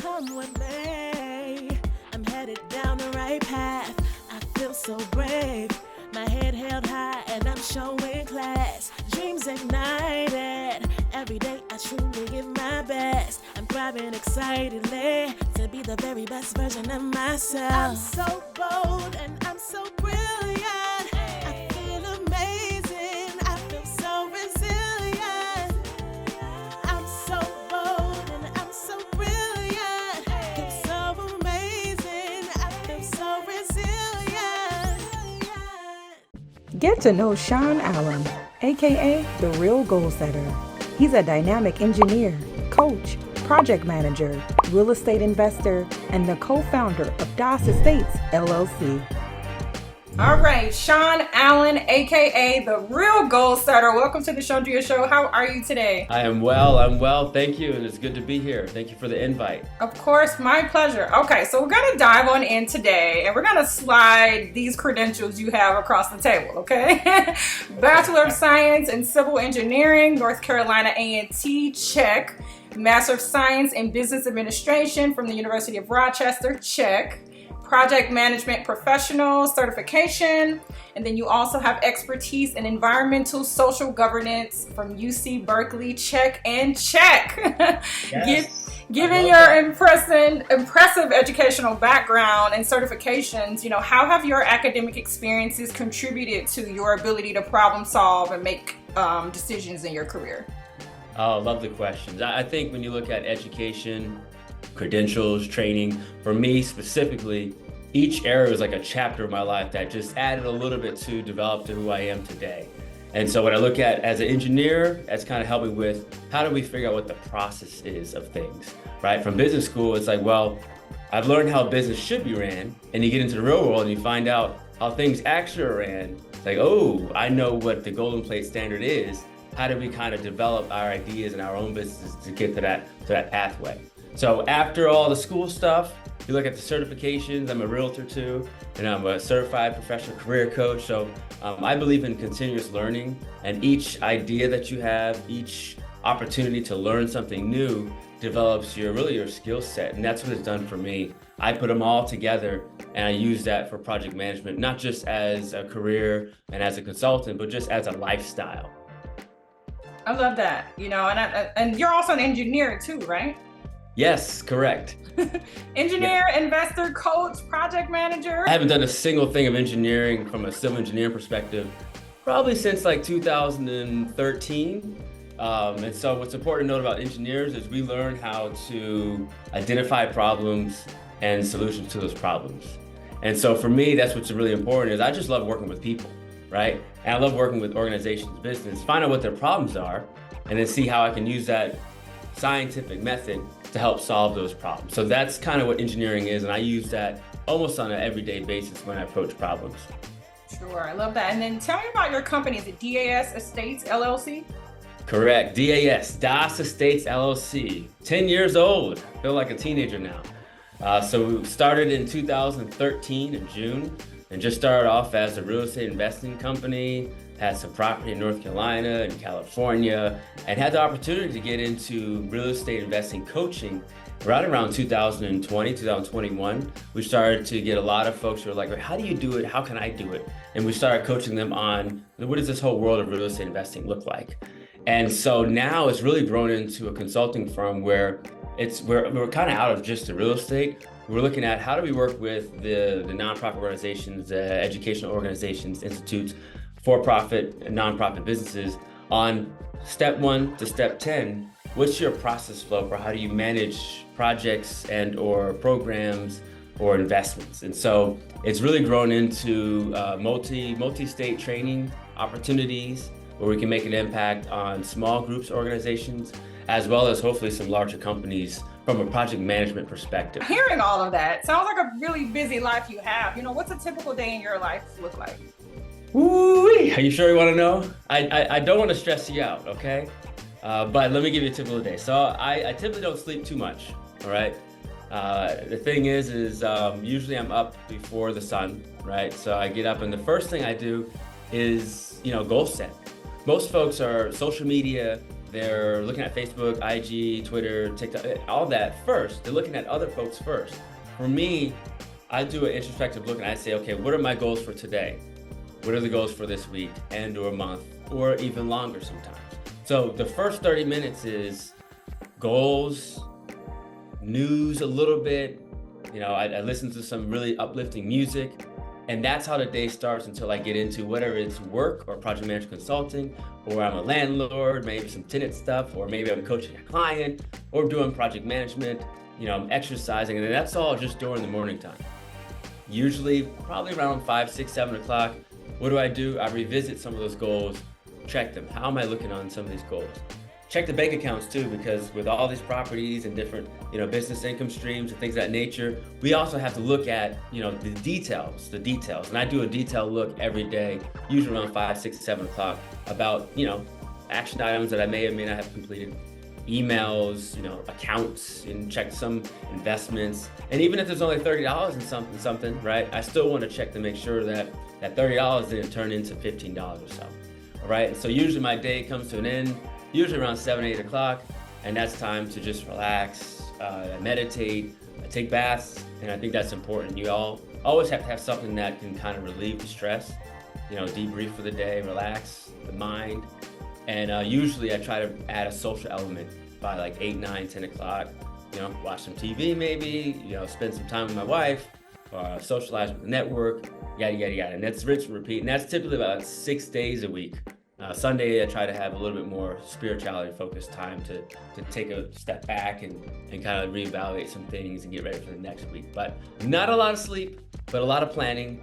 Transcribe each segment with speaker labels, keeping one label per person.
Speaker 1: come what may, I'm headed down the right path. I feel so brave, my head held high and I'm showing class. Dreams ignited, every day I truly give my best. I'm thriving excitedly to be the very best version of myself. I'm so bold and I'm so brilliant. I feel amazing, I feel so resilient. I'm so bold and I'm so brilliant. I feel so amazing, I feel so resilient.
Speaker 2: Get to know Sean Allen, aka The Real Goal Setter. He's a dynamic engineer, coach, project manager, real estate investor, and the co-founder of Estates LLC.
Speaker 3: All right, Sean Allen, aka The Real Goal Setter. Welcome to the Chundria Show. How are you today?
Speaker 4: I am well. I'm well. Thank you. And it's good to be here. Thank you for the invite.
Speaker 3: Of course, my pleasure. Okay, so we're going to dive on in today and we're going to slide these credentials you have across the table, okay? Bachelor of Science in Civil Engineering, North Carolina A&T, check. Master of Science in Business Administration from the University of Rochester, check. Project Management Professional certification, and then you also have expertise in environmental social governance from UC Berkeley, check and check.
Speaker 4: Yes.
Speaker 3: Given your impressive educational background and certifications, how have your academic experiences contributed to your ability to problem solve and make decisions in your career?
Speaker 4: Oh, love the questions. I think when you look at education, credentials, training, for me specifically, each area was like a chapter of my life that just added a little bit to develop to who I am today. And so when I look at as an engineer, that's kind of helping with how do we figure out what the process is of things, right? From business school, it's like, well, I've learned how business should be ran, and you get into the real world and you find out how things actually are ran. It's like, oh, I know what the golden plate standard is. How do we kind of develop our ideas and our own businesses to get to that pathway? So after all the school stuff, you look at the certifications. I'm a realtor too, and I'm a certified professional career coach. So I believe in continuous learning, and each idea that you have, each opportunity to learn something new develops your skill set. And that's what it's done for me. I put them all together and I use that for project management, not just as a career and as a consultant, but just as a lifestyle.
Speaker 3: I love that, and you're also an engineer too, right?
Speaker 4: Yes, correct.
Speaker 3: Engineer, investor, coach, project manager.
Speaker 4: I haven't done a single thing of engineering from a civil engineering perspective, probably since like 2013. And so what's important to note about engineers is we learn how to identify problems and solutions to those problems. And so for me, that's what's really important is I just love working with people, right? And I love working with organizations, business, find out what their problems are, and then see how I can use that scientific method to help solve those problems. So that's kind of what engineering is, and I use that almost on an everyday basis when I approach problems.
Speaker 3: Sure, I love that. And then tell me about your company. Is it DAS Estates LLC?
Speaker 4: Correct, DAS Estates LLC. 10 years old, I feel like a teenager now. So we started in 2013 in June, and just started off as a real estate investing company, had some property in North Carolina and California, and had the opportunity to get into real estate investing coaching right around 2020, 2021. We started to get a lot of folks who were like, how do you do it? How can I do it? And we started coaching them on what does this whole world of real estate investing look like? And so now it's really grown into a consulting firm where we're kind of out of just the real estate. We're looking at how do we work with the nonprofit organizations, educational organizations, institutes, for-profit and nonprofit businesses on step 1 to step 10. What's your process flow for how do you manage projects and or programs or investments? And so it's really grown into multi-state training opportunities where we can make an impact on small groups, organizations, as well as hopefully some larger companies from a project management perspective.
Speaker 3: Hearing all of that, sounds like a really busy life you have. What's a typical day in your life look like?
Speaker 4: Woo-wee. Are you sure you want to know? I don't want to stress you out, okay? But let me give you a typical day. So I typically don't sleep too much, all right? The thing is usually I'm up before the sun, right? So I get up and the first thing I do is, goal set. Most folks are social media, they're looking at Facebook, IG, Twitter, TikTok, all that first. They're looking at other folks first. For me, I do an introspective look and I say, okay, what are my goals for today? What are the goals for this week and or month or even longer sometimes? So the first 30 minutes is goals, news a little bit. You know, I listen to some really uplifting music, and that's how the day starts until I get into whatever it's work or project management consulting, or I'm a landlord, maybe some tenant stuff, or maybe I'm coaching a client or doing project management, you know, I'm exercising, and that's all just during the morning time. Usually probably around 5, 6, 7 o'clock. What do? I revisit some of those goals, check them. How am I looking on some of these goals? Check the bank accounts too, because with all these properties and different, you know, business income streams and things of that nature, we also have to look at, you know, the details. And I do a detailed look every day, usually around 5, 6, 7 o'clock, about, you know, action items that I may or may not have completed, emails, you know, accounts, and check some investments. And even if there's only $30 in something, right? I still want to check to make sure that that $30 didn't turn into $15 or so. All right. And so usually my day comes to an end, usually around 7, 8 o'clock. And that's time to just relax, meditate, take baths. And I think that's important. You always have to have something that can kind of relieve the stress, you know, debrief for the day, relax the mind. And usually I try to add a social element by like 8, 9, 10 o'clock, you know, watch some TV maybe, you know, spend some time with my wife, socialize with the network, yada, yada, yada. And that's rinse and repeat. And that's typically about 6 days a week. Sunday, I try to have a little bit more spirituality focused time to take a step back and kind of reevaluate some things and get ready for the next week. But not a lot of sleep, but a lot of planning.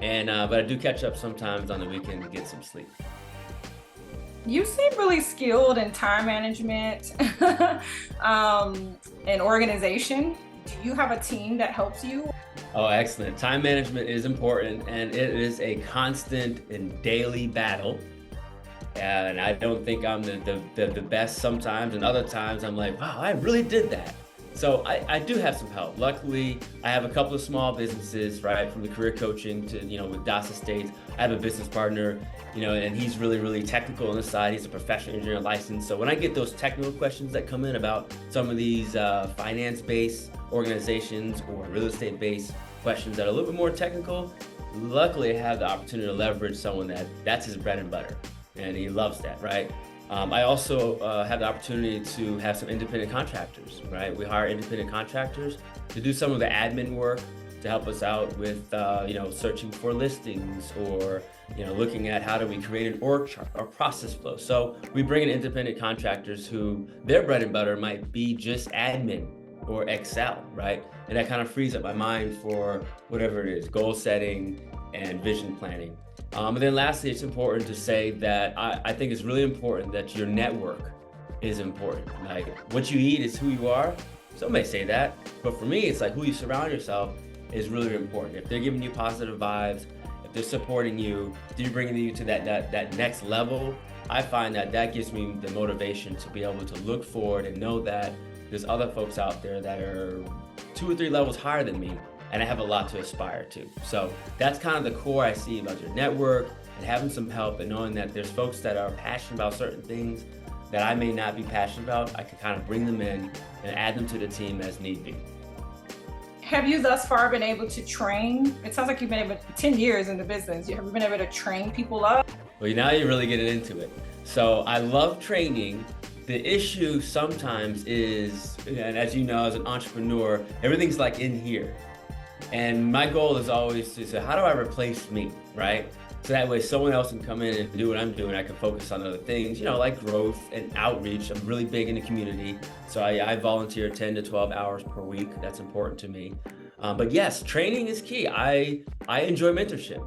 Speaker 4: And but I do catch up sometimes on the weekend to get some sleep.
Speaker 3: You seem really skilled in time management and organization. Do you have a team that helps you?
Speaker 4: Oh, excellent. Time management is important, and it is a constant and daily battle. And I don't think I'm the best sometimes, and other times I'm like, wow, I really did that. So I do have some help. Luckily, I have a couple of small businesses, right, from the career coaching to, you know, with DAS Estates. I have a business partner, you know, and he's really, really technical on the side. He's a professional engineer licensed. So when I get those technical questions that come in about some of these finance-based organizations or real estate-based questions that are a little bit more technical, luckily I have the opportunity to leverage someone that's his bread and butter, and he loves that, right? I also have the opportunity to have some independent contractors, right? We hire independent contractors to do some of the admin work to help us out with, you know, searching for listings or, you know, looking at how do we create an org chart or process flow. So we bring in independent contractors who their bread and butter might be just admin or Excel, right? And that kind of frees up my mind for whatever it is, goal setting and vision planning. And then lastly, it's important to say that I think it's really important that your network is important. Like what you eat is who you are. Some may say that, but for me, it's like who you surround yourself is really important. If they're giving you positive vibes, if they're supporting you, they're bringing you to that next level, I find that gives me the motivation to be able to look forward and know that there's other folks out there that are 2 or 3 levels higher than me, and I have a lot to aspire to. So that's kind of the core I see about your network and having some help and knowing that there's folks that are passionate about certain things that I may not be passionate about. I can kind of bring them in and add them to the team as need be.
Speaker 3: Have you thus far been able to train? It sounds like you've been able, 10 years in the business, have you been able to train people up?
Speaker 4: Well, now you're really getting into it. So I love training. The issue sometimes is, and as you know, as an entrepreneur, everything's like in here. And my goal is always to say, how do I replace me, right? So that way someone else can come in and do what I'm doing. I can focus on other things, you know, like growth and outreach. I'm really big in the community. So I volunteer 10 to 12 hours per week. That's important to me. But yes, training is key. I enjoy mentorship.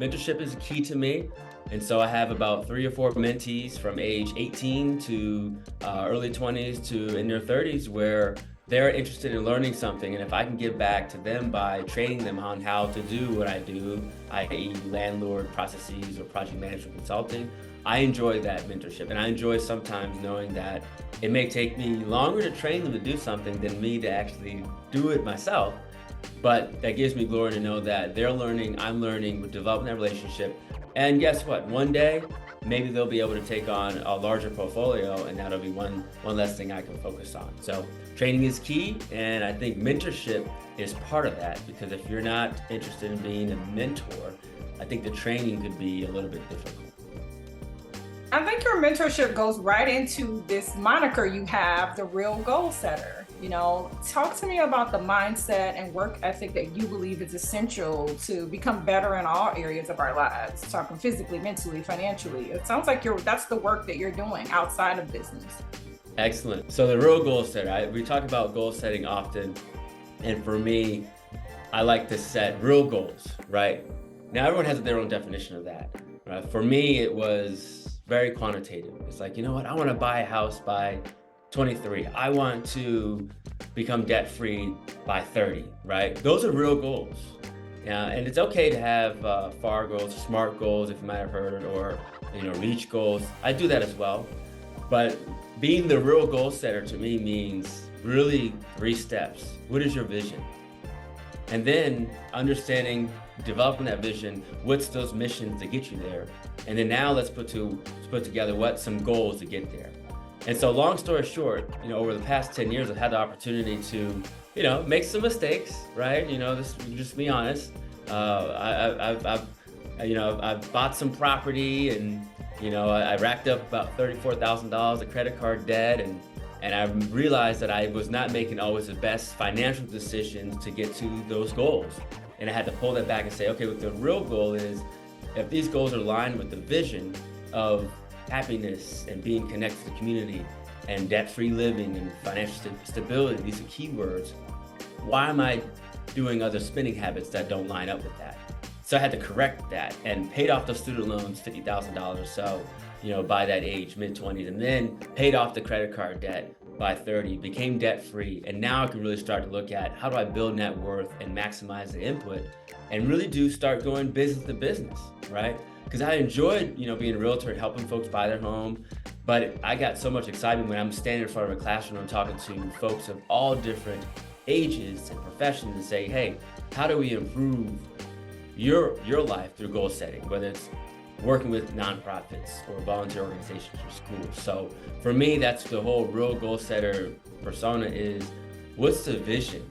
Speaker 4: Mentorship is key to me. And so I have about 3 or 4 mentees from age 18 to early 20s to in their 30s where they're interested in learning something. And if I can give back to them by training them on how to do what I do, i.e. landlord processes or project management consulting, I enjoy that mentorship. And I enjoy sometimes knowing that it may take me longer to train them to do something than me to actually do it myself. But that gives me glory to know that they're learning, I'm learning, we're developing that relationship. And guess what? One day, maybe they'll be able to take on a larger portfolio, and that'll be one less thing I can focus on. So training is key, and I think mentorship is part of that, because if you're not interested in being a mentor, I think the training could be a little bit difficult.
Speaker 3: I think your mentorship goes right into this moniker you have, the real goal setter. You know, talk to me about the mindset and work ethic that you believe is essential to become better in all areas of our lives, talking physically, mentally, financially. It sounds like that's the work that you're doing outside of business.
Speaker 4: Excellent. So the real goal setter, we talk about goal setting often, and for me, I like to set real goals, right? Now everyone has their own definition of that, right? For me, it was very quantitative. It's like, you know what? I want to buy a house by 23. I want to become debt-free by 30, right? Those are real goals. And it's okay to have FAR goals, SMART goals, if you might have heard, or REACH goals. I do that as well. But being the real goal setter to me means really 3 steps. What is your vision? And then understanding, developing that vision, what's those missions to get you there? And then now let's put together some goals to get there. And so long story short, over the past 10 years, I've had the opportunity to, make some mistakes, right? Just be honest. I've bought some property, and, I racked up about $34,000 of credit card debt, and I realized that I was not making always the best financial decisions to get to those goals. And I had to pull that back and say, okay, what the real goal is, if these goals are aligned with the vision of happiness and being connected to the community and debt-free living and financial stability, these are keywords, why am I doing other spending habits that don't line up with that? So I had to correct that and paid off those student loans, $50,000 or so, by that age, mid-20s, and then paid off the credit card debt by 30, became debt-free, and now I can really start to look at how do I build net worth and maximize the input, and really do start going business to business, right? Because I enjoyed, being a realtor and helping folks buy their home, but I got so much excitement when I'm standing in front of a classroom and talking to folks of all different ages and professions and say, hey, how do we improve your life through goal setting, whether it's working with nonprofits or volunteer organizations or schools. So for me, that's the whole real goal setter persona is, what's the vision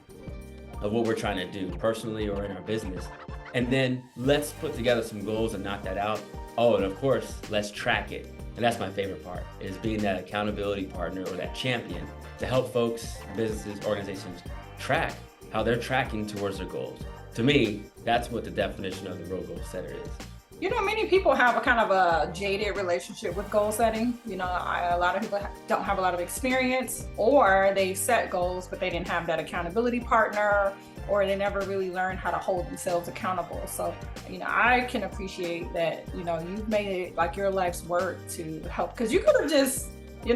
Speaker 4: of what we're trying to do personally or in our business? And then let's put together some goals and knock that out. Oh, and of course, let's track it. And that's my favorite part, is being that accountability partner or that champion to help folks, businesses, organizations track how they're tracking towards their goals. To me, that's what the definition of the real goal setter is.
Speaker 3: Many people have a kind of a jaded relationship with goal setting. A lot of people don't have a lot of experience, or they set goals, but they didn't have that accountability partner, or they never really learned how to hold themselves accountable. So, I can appreciate that, you've made it like your life's work to help, because you could have just,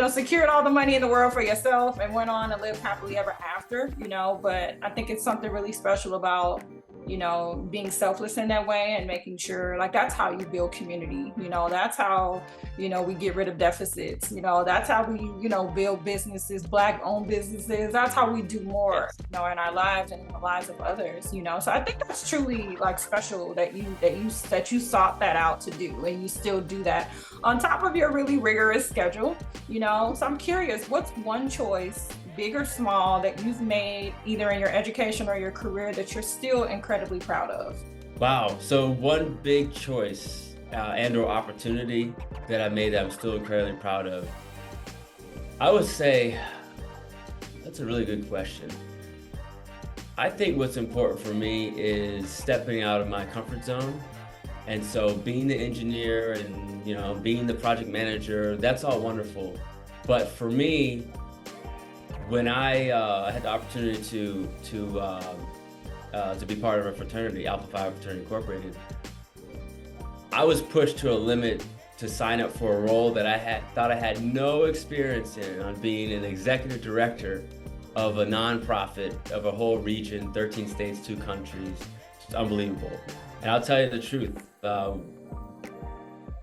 Speaker 3: secured all the money in the world for yourself and went on and lived happily ever after, but I think it's something really special about being selfless in that way and making sure, like, that's how you build community. That's how, we get rid of deficits. That's how we, build businesses, Black-owned businesses. That's how we do more, in our lives and in the lives of others. So I think that's truly like special that you sought that out to do, and you still do that on top of your really rigorous schedule. So I'm curious, what's one choice, big or small, that you've made either in your education or your career that you're still incredibly proud of?
Speaker 4: Wow. So one big choice and or opportunity that I made that I'm still incredibly proud of, I would say, that's a really good question. I think what's important for me is stepping out of my comfort zone. And so being the engineer and, being the project manager, that's all wonderful. But for me, when I had the opportunity to be part of a fraternity, Alpha Phi Fraternity Incorporated, I was pushed to a limit to sign up for a role that I thought I had no experience in, on being an executive director of a nonprofit of a whole region, 13 states, 2 countries. It's unbelievable. And I'll tell you the truth.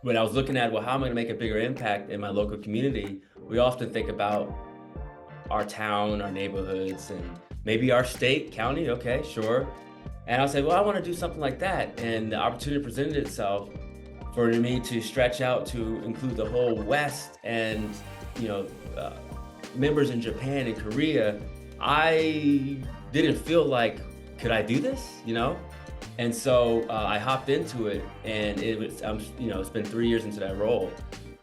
Speaker 4: When I was looking at, how am I going to make a bigger impact in my local community, we often think about our town, our neighborhoods, and maybe our state, county, okay, sure. And I'll say, I want to do something like that. And the opportunity presented itself, for me to stretch out to include the whole West and, members in Japan and Korea, I didn't feel like, could I do this, And so I hopped into it, and it's been 3 years into that role.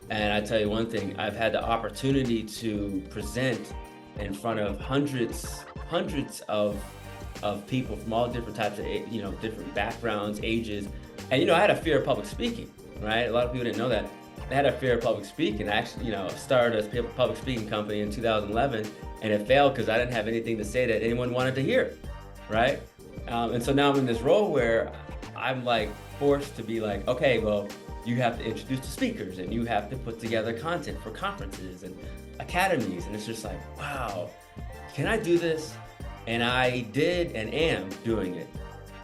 Speaker 4: And I tell you one thing, I've had the opportunity to present in front of hundreds of people from all different types of, different backgrounds, ages. And, I had a fear of public speaking, right? A lot of people didn't know that. I had a fear of public speaking. I actually, started a public speaking company in 2011, and it failed because I didn't have anything to say that anyone wanted to hear, right? And so now I'm in this role where I'm like forced to be like, okay, well, you have to introduce the speakers, and you have to put together content for conferences and academies. And it's just like, wow, can I do this? And I did and am doing it.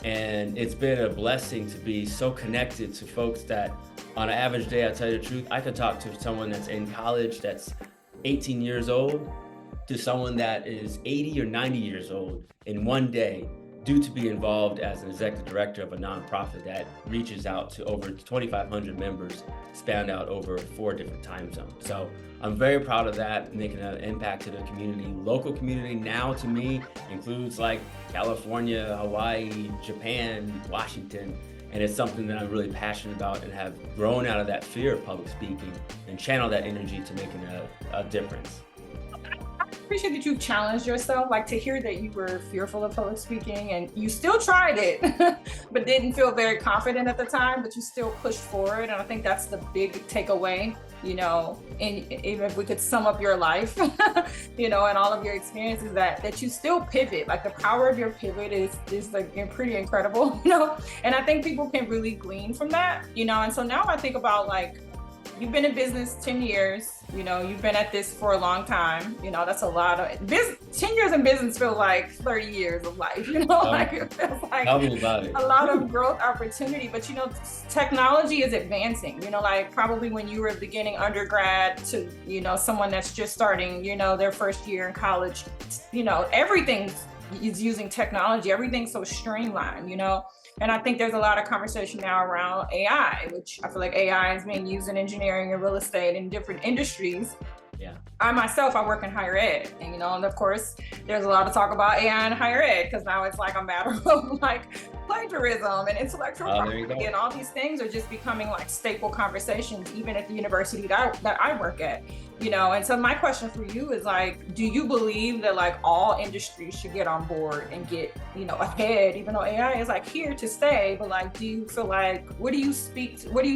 Speaker 4: And it's been a blessing to be so connected to folks that on an average day, I'll tell you the truth, I could talk to someone that's in college that's 18 years old to someone that is 80 or 90 years old in one day, due to be involved as an executive director of a nonprofit that reaches out to over 2,500 members spanned out over 4 different time zones. So I'm very proud of that, making an impact to the community. Local community now to me includes like California, Hawaii, Japan, Washington, and it's something that I'm really passionate about and have grown out of that fear of public speaking and channel that energy to making a difference.
Speaker 3: I appreciate that you've challenged yourself, like to hear that you were fearful of public speaking and you still tried it, but didn't feel very confident at the time, but you still pushed forward. And I think that's the big takeaway, and even if we could sum up your life, and all of your experiences, that you still pivot. Like the power of your pivot is like pretty incredible, and I think people can really glean from that, and so now I think about like, you've been in business 10 years, you've been at this for a long time, that's a lot of business. 10 years in business feels like 30 years of life, like it feels like a lot of growth opportunity, but technology is advancing, like probably when you were beginning undergrad to, someone that's just starting, their first year in college, everything is using technology, everything's so streamlined, And I think there's a lot of conversation now around AI, which I feel like AI is being used in engineering and real estate and different industries.
Speaker 4: Yeah.
Speaker 3: I myself, I work in higher ed, and of course, there's a lot of talk about AI in higher ed because now it's like a matter of like plagiarism and intellectual property, and all these things are just becoming like staple conversations, even at the university that I work at. And so my question for you is like, do you believe that like all industries should get on board and get, ahead, even though AI is like here to stay, but like, do you feel like, what do you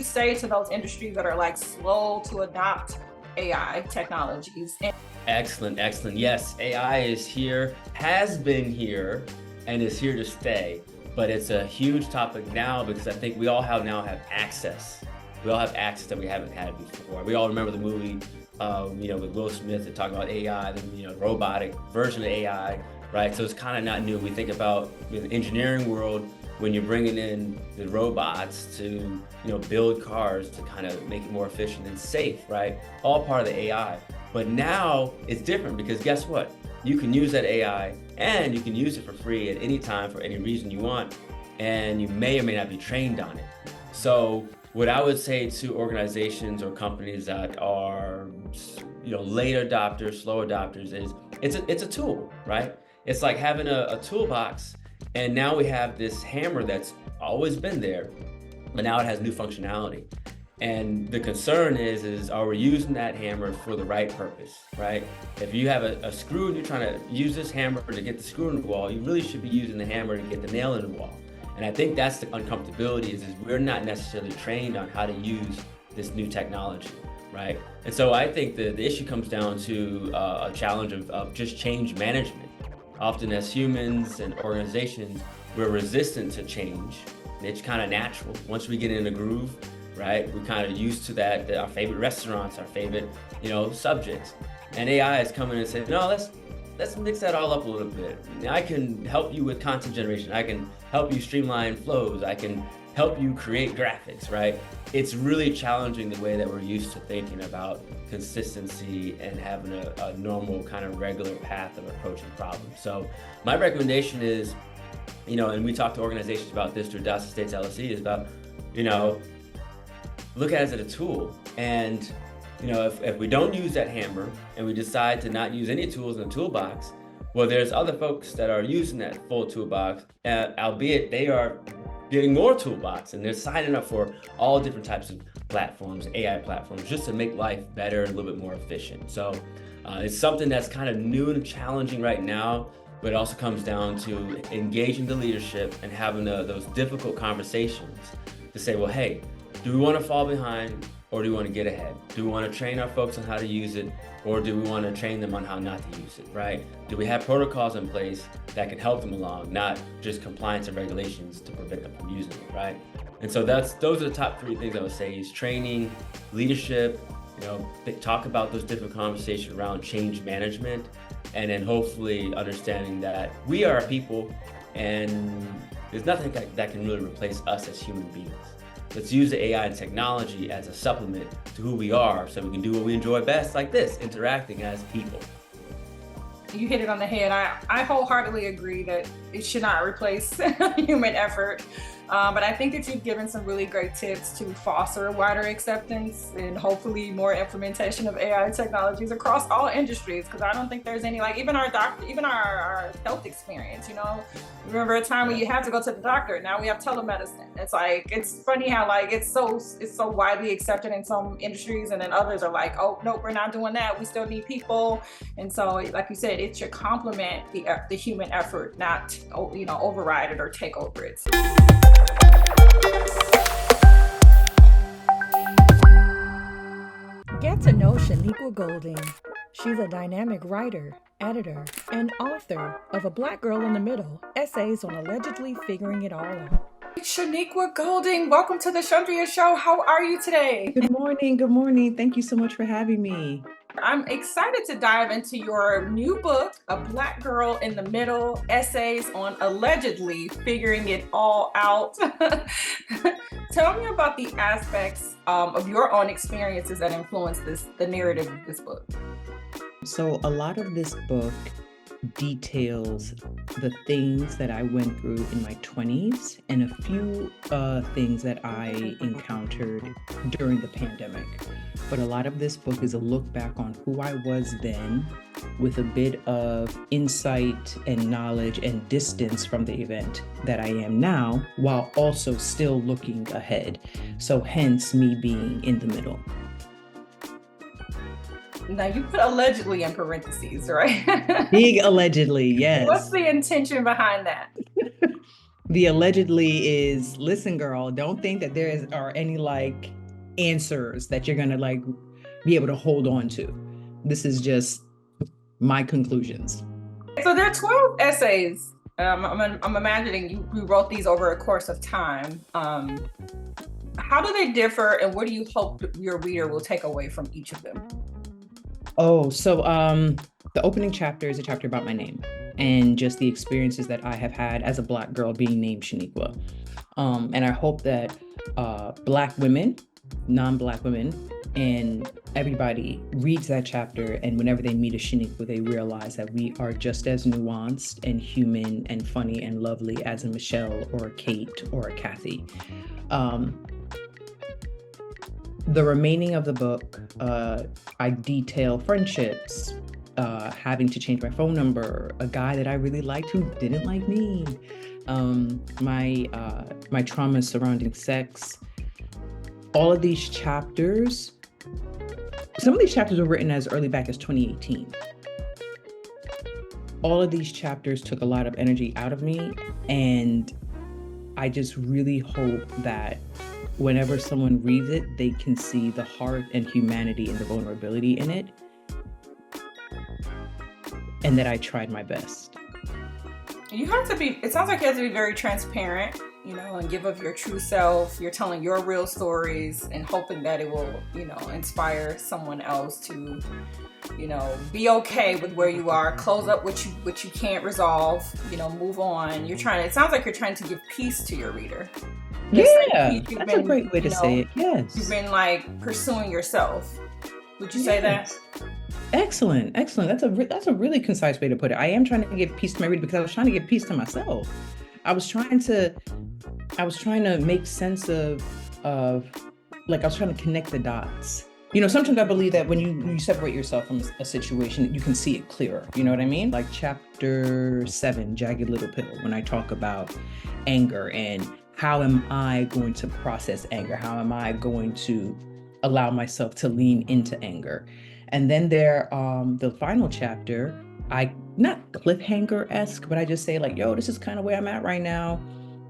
Speaker 3: say to those industries that are like slow to adopt AI technologies?
Speaker 4: Excellent. Yes, AI is here, has been here, and is here to stay. But it's a huge topic now because I think we all now have access. We all have access that we haven't had before. We all remember the movie, with Will Smith that talked about AI, the robotic version of AI, right? So it's kind of not new. We think about the engineering world when you're bringing in the robots to build cars to kind of make it more efficient and safe, right? All part of the AI. But now it's different because guess what? You can use that AI and you can use it for free at any time for any reason you want, and you may or may not be trained on it. So what I would say to organizations or companies that are late adopters, slow adopters is it's a tool, right? It's like having a toolbox, and now we have this hammer that's always been there, but now it has new functionality. And the concern is are we using that hammer for the right purpose, right? If you have a screw and you're trying to use this hammer to get the screw in the wall, you really should be using the hammer to get the nail in the wall. And I think that's the uncomfortability is we're not necessarily trained on how to use this new technology, right? And so I think the issue comes down to a challenge of just change management. Often as humans and organizations, we're resistant to change. It's kind of natural. Once we get in a groove, right, we're kind of used to that, our favorite restaurants, our favorite, subjects. And AI is coming and saying, no, let's mix that all up a little bit. I can help you with content generation. I can help you streamline flows. I can help you create graphics, right? It's really challenging the way that we're used to thinking about consistency and having a normal kind of regular path of approaching problems. So my recommendation is, and we talk to organizations about this through Estates LLC, is about, look at it as a tool. And if we don't use that hammer and we decide to not use any tools in the toolbox, well, there's other folks that are using that full toolbox, albeit they are getting more toolbox, and they're signing up for all different types of platforms, AI platforms, just to make life better and a little bit more efficient. So it's something that's kind of new and challenging right now, but it also comes down to engaging the leadership and having those difficult conversations to say, well, hey, do we want to fall behind, or do we want to get ahead? Do we want to train our folks on how to use it, or do we want to train them on how not to use it, right? Do we have protocols in place that can help them along, not just compliance and regulations to prevent them from using it, right? And so those are the top three things I would say is training, leadership, talk about those different conversations around change management, and then hopefully understanding that we are people and there's nothing that can really replace us as human beings. Let's use the AI and technology as a supplement to who we are so we can do what we enjoy best, like this, interacting as people.
Speaker 3: You hit it on the head. I wholeheartedly agree that it should not replace human effort. But I think that you've given some really great tips to foster wider acceptance and hopefully more implementation of AI technologies across all industries. Because I don't think there's any, like even our health experience, remember a time when you had to go to the doctor. Now we have telemedicine. It's funny how it's so widely accepted in some industries, and then others are like, oh, nope, we're not doing that. We still need people. And so, like you said, it should complement the human effort, not, override it or take over it.
Speaker 2: Get to know Shenequa Golding. She's a dynamic writer, editor, and author of A Black Girl in the Middle, essays on allegedly figuring it all out.
Speaker 3: Shenequa Golding, welcome to the Chundria Show. How are you today?
Speaker 5: Good morning. Good morning. Thank you so much for having me.
Speaker 3: I'm excited to dive into your new book, A Black Girl in the Middle, essays on allegedly figuring it all out. Tell me about the aspects of your own experiences that influenced the narrative of this book.
Speaker 5: So a lot of this book details the things that I went through in my 20s and a few things that I encountered during the pandemic. But a lot of this book is a look back on who I was then, with a bit of insight and knowledge and distance from the event that I am now, while also still looking ahead. So hence me being in the middle.
Speaker 3: Now you put allegedly in parentheses, right?
Speaker 5: Big allegedly, yes.
Speaker 3: What's the intention behind that?
Speaker 5: The allegedly is, listen, girl, don't think that there are any answers that you're gonna be able to hold on to. This is just my conclusions.
Speaker 3: So there are 12 essays. I'm imagining you wrote these over a course of time. How do they differ, and what do you hope your reader will take away from each of them?
Speaker 5: Oh, so the opening chapter is a chapter about my name and just the experiences that I have had as a Black girl being named Shenequa. And I hope that Black women, non-Black women, and everybody reads that chapter, and whenever they meet a Shenequa, they realize that we are just as nuanced and human and funny and lovely as a Michelle or a Kate or a Kathy. The remaining of the book, I detail friendships, having to change my phone number, a guy that I really liked who didn't like me, my traumas surrounding sex. All of these chapters, some of these chapters were written as early back as 2018. All of these chapters took a lot of energy out of me, and I just really hope that whenever someone reads it, they can see the heart and humanity and the vulnerability in it, and that I tried my best.
Speaker 3: It sounds like you have to be very transparent, and give of your true self. You're telling your real stories and hoping that it will, inspire someone else to, be okay with where you are, close up what you can't resolve, move on. It sounds like you're trying to give peace to your reader.
Speaker 5: Yeah, that's a great way to say it. Yes.
Speaker 3: You've been pursuing yourself. Would you say that?
Speaker 5: Excellent. That's a really concise way to put it. I am trying to give peace to my reader because I was trying to give peace to myself. I was trying to make sense of like I was trying to connect the dots. You know, sometimes I believe that when you separate yourself from a situation, you can see it clearer. You know what I mean? Like chapter 7, Jagged Little Pill, when I talk about anger and how am I going to process anger? How am I going to allow myself to lean into anger? And then the final chapter, not cliffhanger-esque, but I just say like, yo, this is kind of where I'm at right now.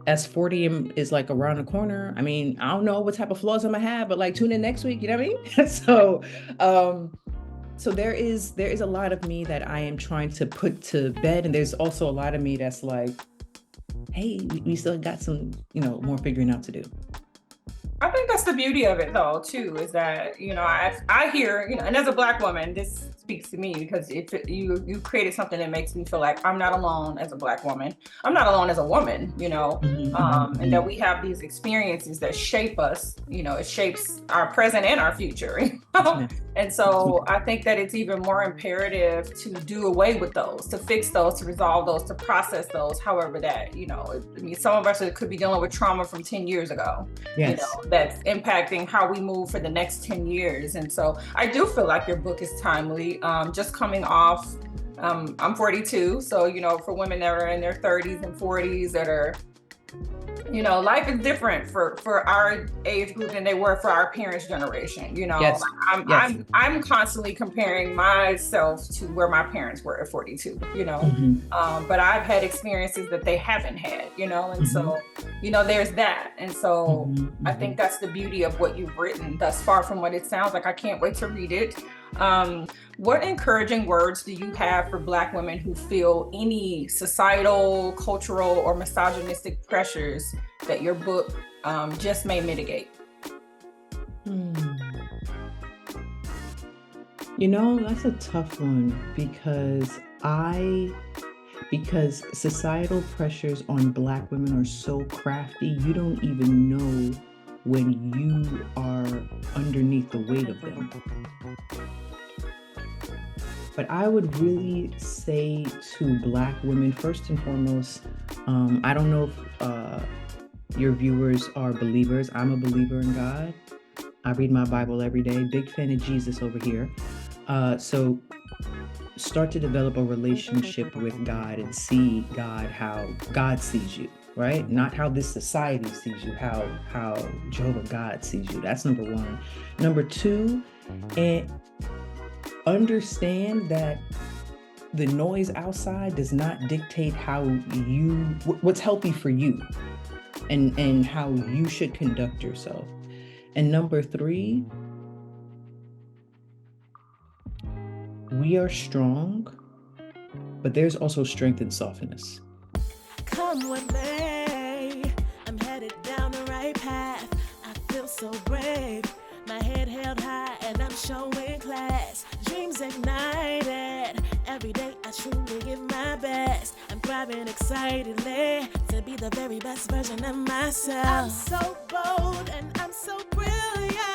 Speaker 5: As 40 is like around the corner. I mean, I don't know what type of flaws I'm gonna have, but like tune in next week, you know what I mean? So there is a lot of me that I am trying to put to bed. And there's also a lot of me that's like, hey, we still got some, more figuring out to do.
Speaker 3: I think that's the beauty of it though, too, is that, I hear, and as a Black woman, this speaks to me because you created something that makes me feel like I'm not alone as a Black woman. I'm not alone as a woman, and that we have these experiences that shape us, it shapes our present and our future. And so I think that it's even more imperative to do away with those, to fix those, to resolve those, to process those, however that, some of us could be dealing with trauma from 10 years ago, that's impacting how we move for the next 10 years. And so I do feel like your book is timely, just coming off, I'm 42. So, for women that are in their 30s and 40s that are, life is different for our age group than they were for our parents' generation.
Speaker 5: Yes.
Speaker 3: I'm constantly comparing myself to where my parents were at 42. But I've had experiences that they haven't had. And so there's that. And so I think that's the beauty of what you've written thus far from what it sounds like. I can't wait to read it. What encouraging words do you have for Black women who feel any societal, cultural, or misogynistic pressures that your book just may mitigate?
Speaker 5: That's a tough one because societal pressures on Black women are so crafty, you don't even know when you are underneath the weight of them. But I would really say to Black women, first and foremost, I don't know if your viewers are believers. I'm a believer in God. I read my Bible every day. Big fan of Jesus over here. So start to develop a relationship with God and see God how God sees you, right? Not how this society sees you, how Jehovah God sees you. That's number one. Number two, and understand that the noise outside does not dictate what's healthy for you and how you should conduct yourself. And number three, we are strong, but there's also strength in softness.
Speaker 1: Come with me, I'm headed down the right path. I feel so brave, my head held high and I'm showing class. Dreams ignited, every day I truly give my best. I'm thriving excitedly to be the very best version of myself. I'm so bold and I'm so brilliant.